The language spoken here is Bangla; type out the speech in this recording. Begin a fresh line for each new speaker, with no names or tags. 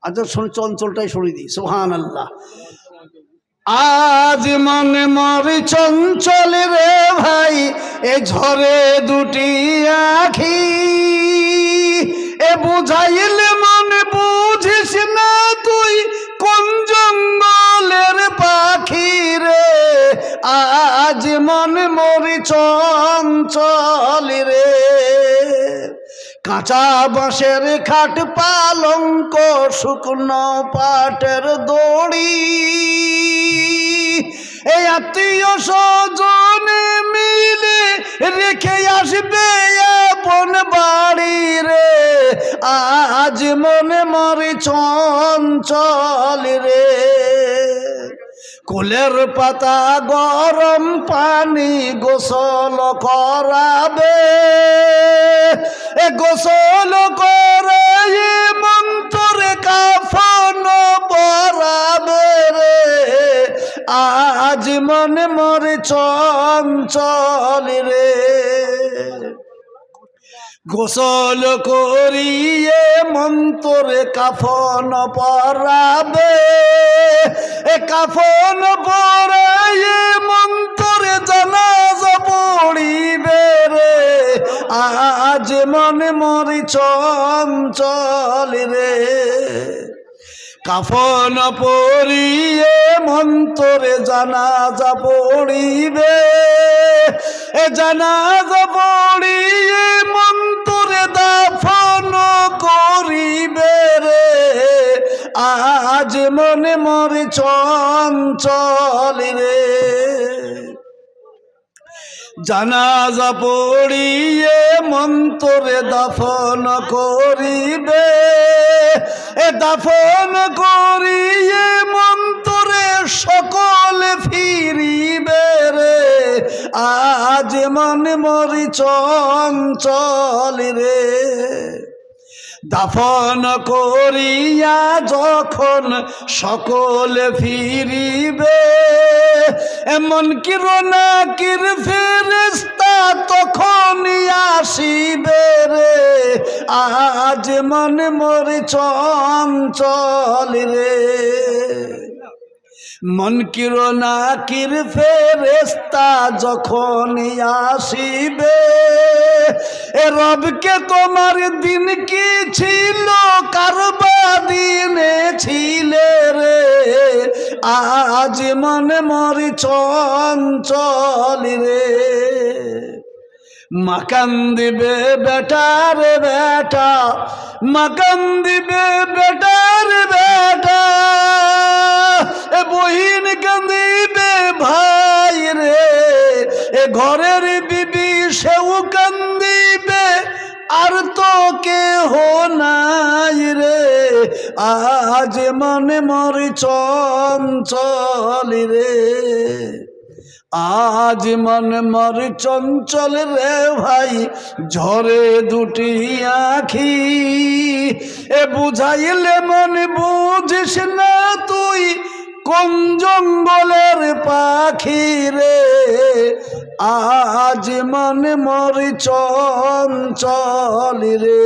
আচ্ছা চঞ্চলটাই সরিয়ে দিই, সুবহানাল্লাহ।
আজ মনে মরি চঞ্চল রে ভাই, এ ঝরে দুটি আখি, এ বুঝাইলে মনে বুঝিস না তুই কোন জঙ্গলের পাখি রে। আজ মনে মরি চঞ্চল রে। কাঁচা বাঁশের খাট পালঙ্ক শুকনো পাটের দড়ি, এই আত্মীয় স্বজনে মিলে রেখে আসবে আপন বাড়ি রে। আজ মনে মরে চঞ্চল রে। কুলের পাতা গরম পানি গোসল করাবে, এ গোসল করে মন্তরে কাফন পরাবে রে। আজ মনে মরে চঞ্চল রে। গোসল করিয়ে মন্তরে কাফন পরাবে, এ কাফন পরাইয়ে মন্তরে জানাজা পড়িবে রে। আজ মনে মরি চঞ্চল রে। কাফন পরিয়ে মন্তরে জানাজা পড়িবে, এ জানাজা পড়িয়ে মন্তরে দাফন করিবে রে। আজ মনে মরে চঞ্চল রে। জানাজা পড়িয়ে মন্তরে দাফন করিবে, এ দাফন করিয়ে মন্তরে সকলে ফিরিবে রে। আজ মনে মরি চঞ্চল রে। দাফন করিয়া যখন সকলে ফিরিবে, এমন কি রোনাকির ফেরেশতা তখনই আসিবে রে। আজ মনে মরে চঞ্চল রে। মনকির নাকির ফেরেশতা যখন আসিবে, এ রবকে তোমার দিন কি ছিল কারবা দিনে ছিলে রে। আজ মনে মরি চঞ্চল রে। মাকান দিবে বেটা রে বেটা, মাকান দিবে বেটা রে বেটা, এ বহিন কান্দিবে ভাই রে। এ ঘরের বিবি সেও কান্দিবে, আর তো কেহ নাই রে। আজ মনে মরি চঞ্চল রে। আজ মনে মরি চঞ্চল রে ভাই, ঝরে দুটি আখি, এ বুঝাইলে মনে বুঝিস না তুই কোন জঙ্গলের পাখি রে। আজ মনে মরি চঞ্চল রে।